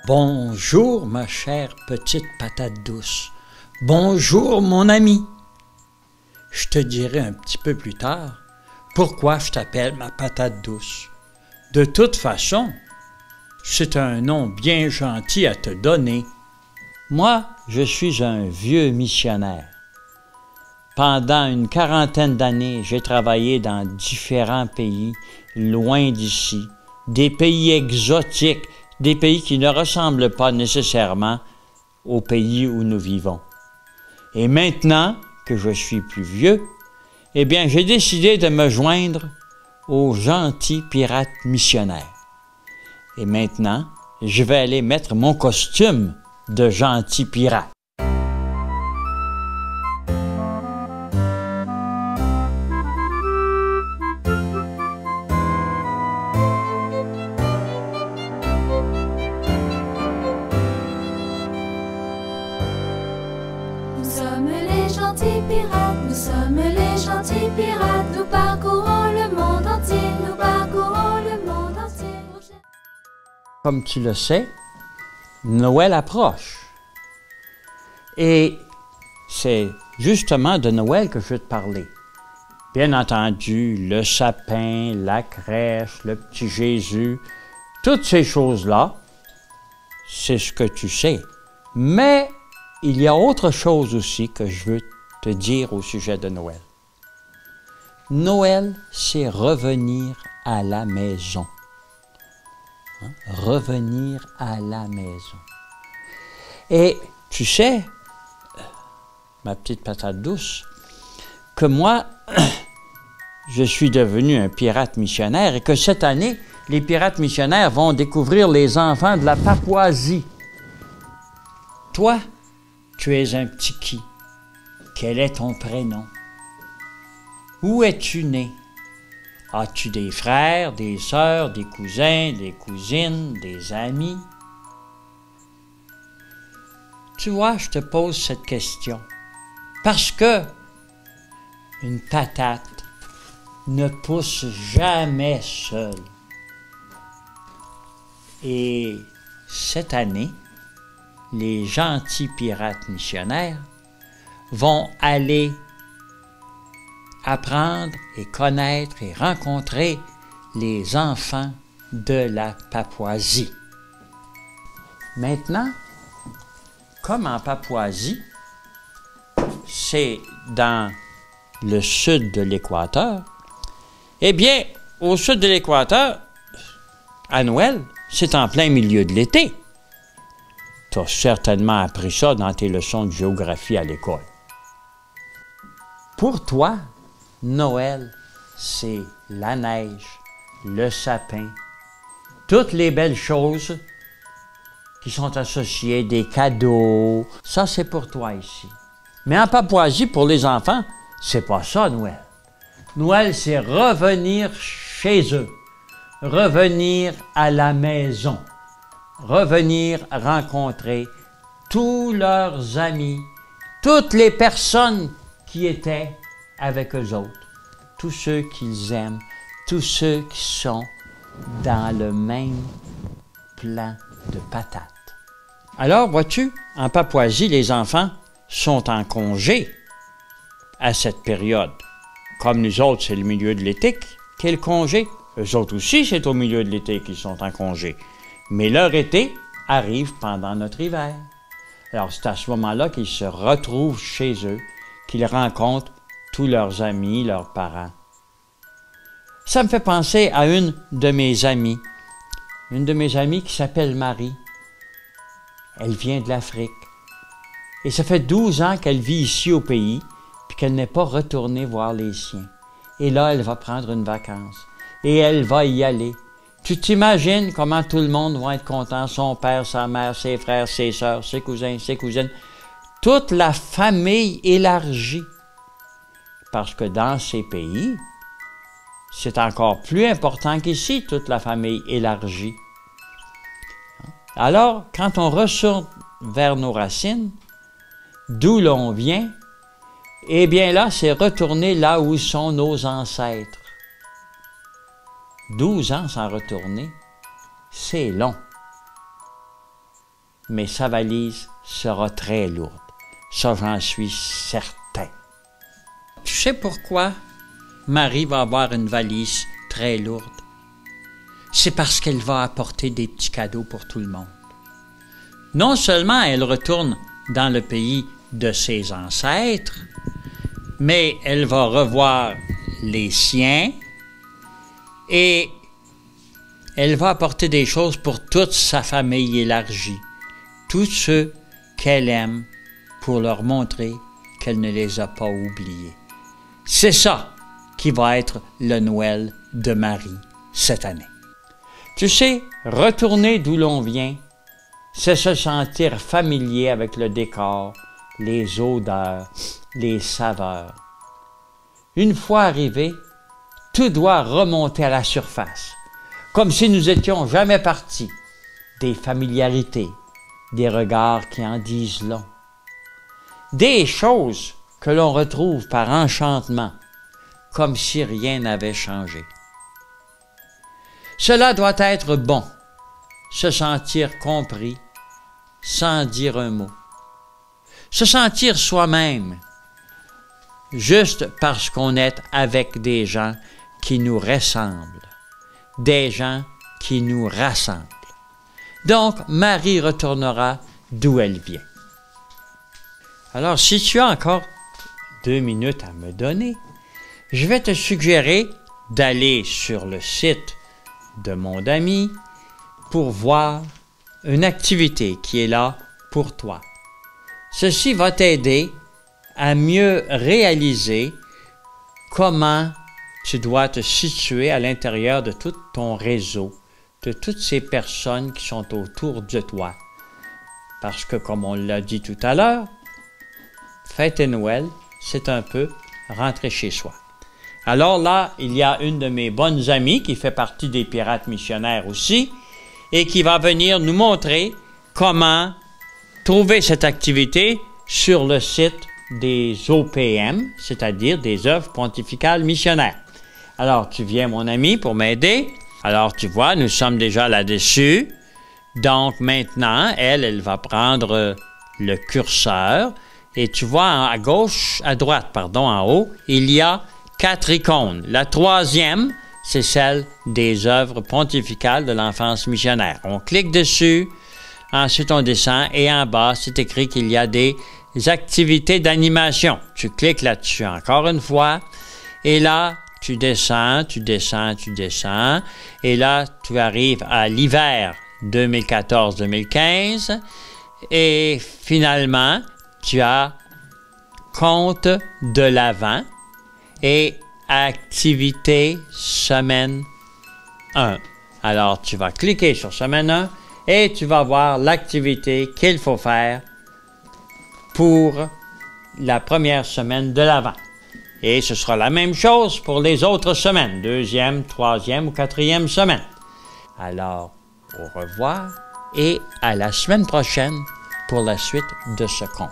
Bonjour, ma chère petite patate douce. Bonjour, mon ami. Je te dirai un petit peu plus tard pourquoi je t'appelle ma patate douce. De toute façon, c'est un nom bien gentil à te donner. Moi, je suis un vieux missionnaire. Pendant une quarantaine d'années, j'ai travaillé dans différents pays, loin d'ici, des pays exotiques, des pays qui ne ressemblent pas nécessairement au pays où nous vivons. Et maintenant que je suis plus vieux, eh bien, j'ai décidé de me joindre aux gentils pirates missionnaires. Et maintenant, je vais aller mettre mon costume de gentil pirate. Nous sommes les gentils pirates, nous parcourons le monde entier, nous parcourons le monde entier. Comme tu le sais, Noël approche. Et c'est justement de Noël que je veux te parler. Bien entendu, le sapin, la crèche, le petit Jésus, toutes ces choses-là, c'est ce que tu sais. Mais il y a autre chose aussi que je veux te dire au sujet de Noël. Noël, c'est revenir à la maison. Revenir à la maison. Et tu sais, ma petite patate douce, que moi, je suis devenu un pirate missionnaire et que cette année, les pirates missionnaires vont découvrir les enfants de la Papouasie. Toi, tu es un petit qui? Quel est ton prénom? Où es-tu né? As-tu des frères, des sœurs, des cousins, des cousines, des amis? Tu vois, je te pose cette question parce que une patate ne pousse jamais seule. Et cette année, les gentils pirates missionnaires vont aller apprendre et connaître et rencontrer les enfants de la Papouasie. Maintenant, comme en Papouasie, c'est dans le sud de l'équateur, eh bien, au sud de l'équateur, à Noël, c'est en plein milieu de l'été. Tu as certainement appris ça dans tes leçons de géographie à l'école. Pour toi, Noël, c'est la neige, le sapin, toutes les belles choses qui sont associées, des cadeaux. Ça, c'est pour toi ici. Mais en Papouasie, pour les enfants, c'est pas ça, Noël. Noël, c'est revenir chez eux, revenir à la maison, revenir rencontrer tous leurs amis, toutes les personnes qui étaient avec eux autres, tous ceux qu'ils aiment, tous ceux qui sont dans le même plan de patates. Alors, vois-tu, en Papouasie, les enfants sont en congé à cette période. Comme nous autres, c'est le milieu de l'été qui est le congé. Eux autres aussi, c'est au milieu de l'été qu'ils sont en congé. Mais leur été arrive pendant notre hiver. Alors, c'est à ce moment-là qu'ils se retrouvent chez eux, qu'ils rencontrent tous leurs amis, leurs parents. Ça me fait penser à une de mes amies qui s'appelle Marie. Elle vient de l'Afrique. Et ça fait 12 ans qu'elle vit ici au pays, puis qu'elle n'est pas retournée voir les siens. Et là, elle va prendre une vacance. Et elle va y aller. Tu t'imagines comment tout le monde va être content, son père, sa mère, ses frères, ses sœurs, ses cousins, ses cousines, toute la famille élargie. Parce que dans ces pays, c'est encore plus important qu'ici, toute la famille élargie. Alors, quand on retourne vers nos racines, d'où l'on vient, eh bien là, c'est retourner là où sont nos ancêtres. 12 ans sans retourner, c'est long. mais sa valise sera très lourde. Ça, j'en suis certain. Tu sais pourquoi Marie va avoir une valise très lourde? C'est parce qu'elle va apporter des petits cadeaux pour tout le monde. Non seulement elle retourne dans le pays de ses ancêtres, mais elle va revoir les siens et elle va apporter des choses pour toute sa famille élargie, tous ceux qu'elle aime, pour leur montrer qu'elle ne les a pas oubliés. C'est ça qui va être le Noël de Marie cette année. Tu sais, retourner d'où l'on vient, c'est se sentir familier avec le décor, les odeurs, les saveurs. Une fois arrivé, tout doit remonter à la surface, comme si nous étions jamais partis. Des familiarités, des regards qui en disent long. Des choses que l'on retrouve par enchantement, comme si rien n'avait changé. Cela doit être bon, se sentir compris, sans dire un mot. Se sentir soi-même, juste parce qu'on est avec des gens qui nous ressemblent, des gens qui nous rassemblent. Donc, Marie retournera d'où elle vient. Alors, si tu as encore 2 minutes à me donner, je vais te suggérer d'aller sur le site de Monde Ami pour voir une activité qui est là pour toi. Ceci va t'aider à mieux réaliser comment tu dois te situer à l'intérieur de tout ton réseau, de toutes ces personnes qui sont autour de toi. Parce que, comme on l'a dit tout à l'heure, fêter Noël, c'est un peu rentrer chez soi. Alors là, il y a une de mes bonnes amies qui fait partie des pirates missionnaires aussi et qui va venir nous montrer comment trouver cette activité sur le site des OPM, c'est-à-dire des œuvres pontificales missionnaires. Alors, tu viens, mon ami, pour m'aider. Alors, tu vois, nous sommes déjà là-dessus. Donc, maintenant, elle va prendre le curseur et tu vois à gauche, à droite, pardon, en haut, il y a 4 icônes. La 3e, c'est celle des œuvres pontificales de l'enfance missionnaire. On clique dessus, ensuite on descend et en bas, c'est écrit qu'il y a des activités d'animation. Tu cliques là-dessus encore une fois et là, tu descends, tu descends, tu descends et là, tu arrives à l'hiver 2014-2015 et finalement, tu as compte de l'Avent et activité semaine 1. Alors, tu vas cliquer sur semaine 1 et tu vas voir l'activité qu'il faut faire pour la première semaine de l'Avent. Et ce sera la même chose pour les autres semaines, 2e, 3e ou 4e semaine. Alors, au revoir et à la semaine prochaine pour la suite de ce conte.